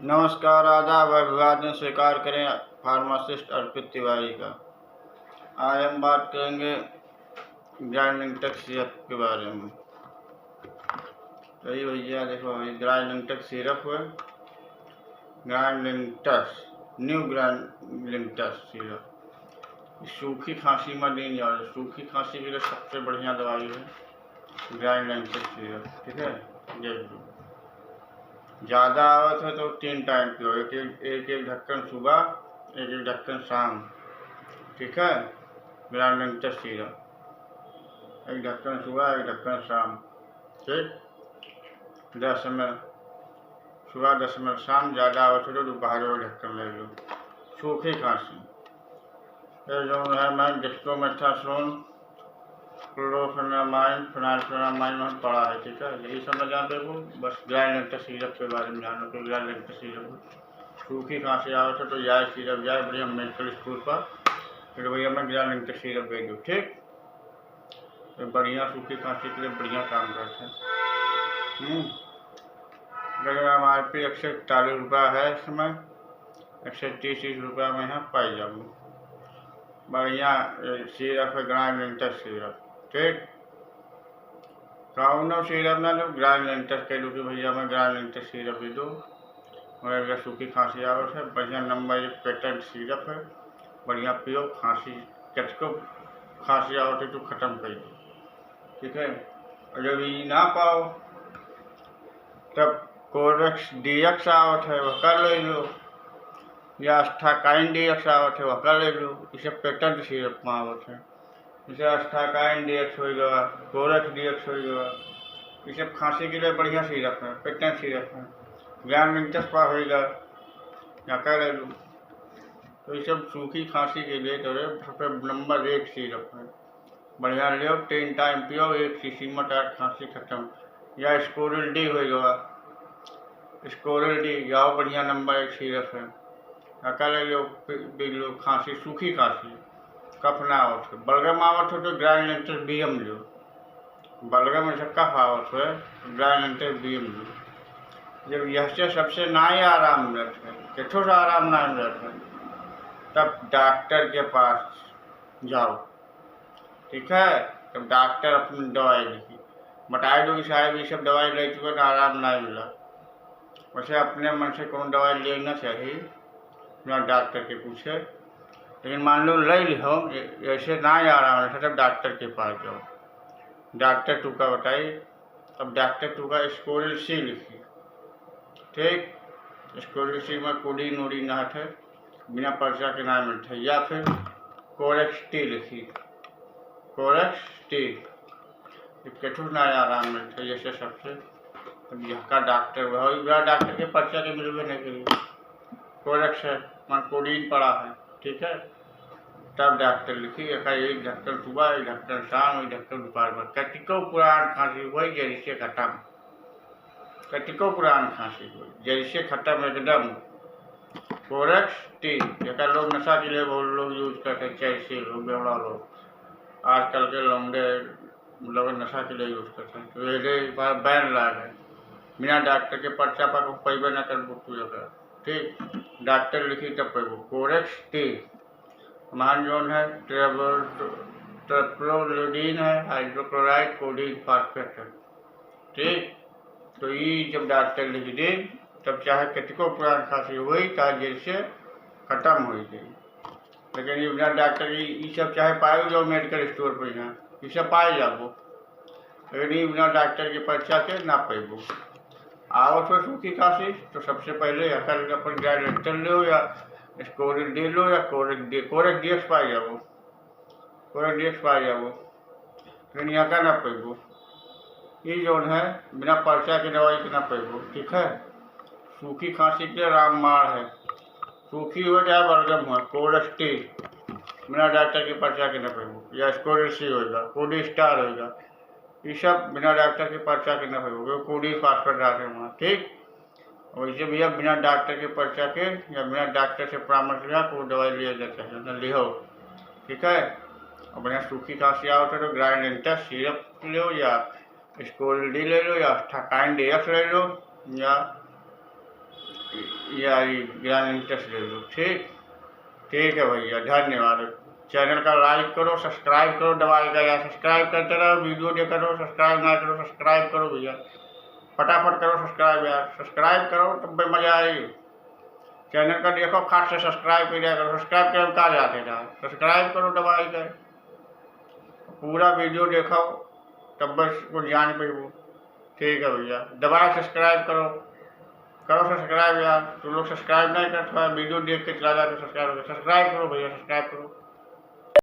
नमस्कार, आदाब, अभिवादन स्वीकार करें फार्मासिस्ट अर्पित तिवारी का। आज हम बात करेंगे ग्राइलिंगटेक सिरप के बारे में। सही भैया, देखो भाई, ग्राइलिंगटेक सिरप है, ग्राइलिंगटस, न्यू ग्राइलिंगटस सिरप। सूखी खांसी में दी जा रही, सूखी खांसी के लिए सबसे बढ़िया दवाई है ग्राइलिंगटेक सिरप। ठीक है, देख लो। ज़्यादा आवत है तो 3 टाइम पियो, एक ढक्कन सुबह, एक ढक्कन शाम। ठीक है, ग्राइलिंगटेक सिरप 1 ढक्कन सुबह, 1 ढक्कन शाम। ठीक, 10 ml सुबह, 10 ml शाम। ज़्यादा आवत है तो दोपहर में ढक्कन ले लो। सूखी खांसी ये जो है, मैं डिक्लोमेथासोन, क्लोरोफेनामाइन, फेनाइलफेनामाइन में पढ़ा है। ठीक है, यही समझ आ देखो। बस ग्राइलिंगटेक सिरप के बारे में जानो तो ग्राइलिंगटेक सिरप सूखी खांसी आवत है तो जाए सिरप जाए बढ़िया मेडिकल स्टोर पर, फिर भैया मैं ग्राइलिंगटेक सिरप भेज दूँ। ठीक, तो बढ़िया सूखी खांसी के लिए बढ़िया काम करते हैं। अगर MRP 141 रुपया है, इस समय 130 रुपया में है, पाई जाऊँ। बढ़िया सिरप है ग्राइलिंगटेक सिरप। ठीक, कौनो सिरप ना लो, ग्राइलिंगटेक कह लो कि भैया मैं ग्राइलिंगटेक सिरप दे दो। और अगर सूखी खांसी आवत है, बढ़िया नंबर 1 पेटेंट सिरप है, बढ़िया पियो। खांसी किसको खांसी आवत है तो ख़त्म कर दो। ठीक है, और जब ये ना पाओ तब कोरेक्स DX आवत है, वह कर ले लो, या अस्थाकाइन DX आवत है, वह कर ले लो। इसे पेटेंट सिरप में आवत है। जैसे अस्थाकाइन DX हो गया, कोरेक्स DX हो गया, ये सब खांसी के लिए बढ़िया सिरप है, पेटेंट सिरप है। ग्राइलिंगटेक पा होगा या कर ले लो। तो ये सब सूखी खांसी के लिए तो सबसे नंबर 1 सिरप है। बढ़िया लो, 3 टाइम पियो, 1 शीशी में टाइट खांसी खत्म। या स्कोरिल डी हो गया, स्कोरिल डी जाओ, बढ़िया नंबर 1 सिरप है, या कर ले लो, पी लो। खांसी सूखी खांसी, कफ ना आवत हो, बलगम आवत हो तो ग्राइलिंगटेक BM लो। बलगम में से कफ आवत है, ग्राइलिंगटेक BM लो। जब यह से सबसे ना ही आराम मिलता है, किथों से आराम ना मिलता है, तब डॉक्टर के पास जाओ। ठीक है, तब डॉक्टर अपनी दवाई लिखी बताए दो कि साहब ये सब दवाई ले चुके तो आराम ना मिला। वैसे अपने मन से कौन दवाई लेना चाहिए बिना डॉक्टर के पूछे। लेकिन मान लो ले लो, ऐसे ना ही आराम मिलता तब डॉक्टर के पास जाओ। डॉक्टर टू का बताइए, अब डॉक्टर टू का स्कोरिल C लिखिए। ठीक, स्कोरिल C में कोडीन वोडीन ना है, बिना पर्चा के ना मिलता है। या फिर कोरेक्स T लिखिए, कोरेक्स T, केठू ना आराम मिलता है जैसे सबसे। अब यहाँ का डॉक्टर वह डॉक्टर के पर्चा के मिलवे नहीं करिए, कोरेक्स है, वहाँ कोडीन पड़ा है। ठीक है, तब डॉक्टर लिखी, एक ढक्कन सुबह, 1 ढक्कन शाम, 1 ढक्कन दोपहर में। कटिको पुरान खांसी हुई जैसे खत्म, कटिको पुरान खांसी हुई जैसे खत्म एकदम। कोरेक्स T, जैसा लोग नशा के लिए बहुत लोग यूज करते हैं, कैसे लोग, बेवड़ा लोग, आजकल के लौंडे लोग नशा के लिए यूज करते हैं, तो ये बैन लाग है। बिना डॉक्टर के पर्चा पर पैबे न कर बुटू जगह। ठीक, डॉक्टर लिखी तब पैबो। कोरेक्स T मान जोन है ट्रेप्लोलिडीन है, हाइड्रोक्लोराइड कोडीन फास्फेट है। ठीक, तो ये जब डॉक्टर लिख दी तब चाहे कितको पुरान खांसी हुई चाहे जैसे खत्म हो गई। लेकिन ये बिना डॉक्टर ये सब चाहे पाए जाओ मेडिकल स्टोर पर, यहाँ ये सब पाए जाबो, लेकिन ये बिना डॉक्टर के पर्चा के ना पैबो। आओ तो सूखी खांसी तो सबसे पहले अकल अपन ग्राइलिंगटेक लो, या स्कोरिल D लो, या कोरेक्स DX पाए जाओ, कोरेक्स DX पाए जाओ, लेकिन यहाँ का ना पैबो। ये जो है बिना पर्चा के दवाई के ना पैबो। ठीक है, सूखी खांसी के रामबाण है, सूखी हो चाहे बलगम हो, कोरेक्स T बिना डॉक्टर के पर्चा के ना पैबो। या स्कोरिल C होगा, कोडी स्टार होगा, ये सब बिना डॉक्टर के पर्चा के ना पैबो, कोडी फास्फेट डालते हैं वहाँ। ठीक, वैसे भैया बिना डॉक्टर के पर्चा के या बिना डॉक्टर से परामर्श लिया कोई दवाई लिया जाता है ना लिहो। ठीक है, और बढ़िया सूखी खांसी आओ तो ग्राइलिंगटेक सिरप लो, या स्कोरिल D ले लो, या अस्थाकाइन DX ले लो, या या ज्ञान इंटरेस्ट ले लो। ठीक ठीक है भैया, धन्यवाद। चैनल का लाइक करो, सब्सक्राइब करो, दबाएगा या सब्सक्राइब करते रहो, वीडियो देखते रहो, सब्सक्राइब ना करो सब्सक्राइब करो भैया, फटाफट करो सब्सक्राइब यार, सब्सक्राइब करो तब भी मजा आएगी। चैनल का देखो खास से सब्सक्राइब कर दिया करो, सब्सक्राइब कर कहा जाते हैं, सब्सक्राइब करो दबाई कर, पूरा वीडियो देखो तब बस वो जान पे वो। ठीक है भैया, दबाए सब्सक्राइब करो, करो सब्सक्राइब यार। तुम लोग सब्सक्राइब नहीं करते, वीडियो देख के चला जाते, सब्सक्राइब करो भैया, सब्सक्राइब करो।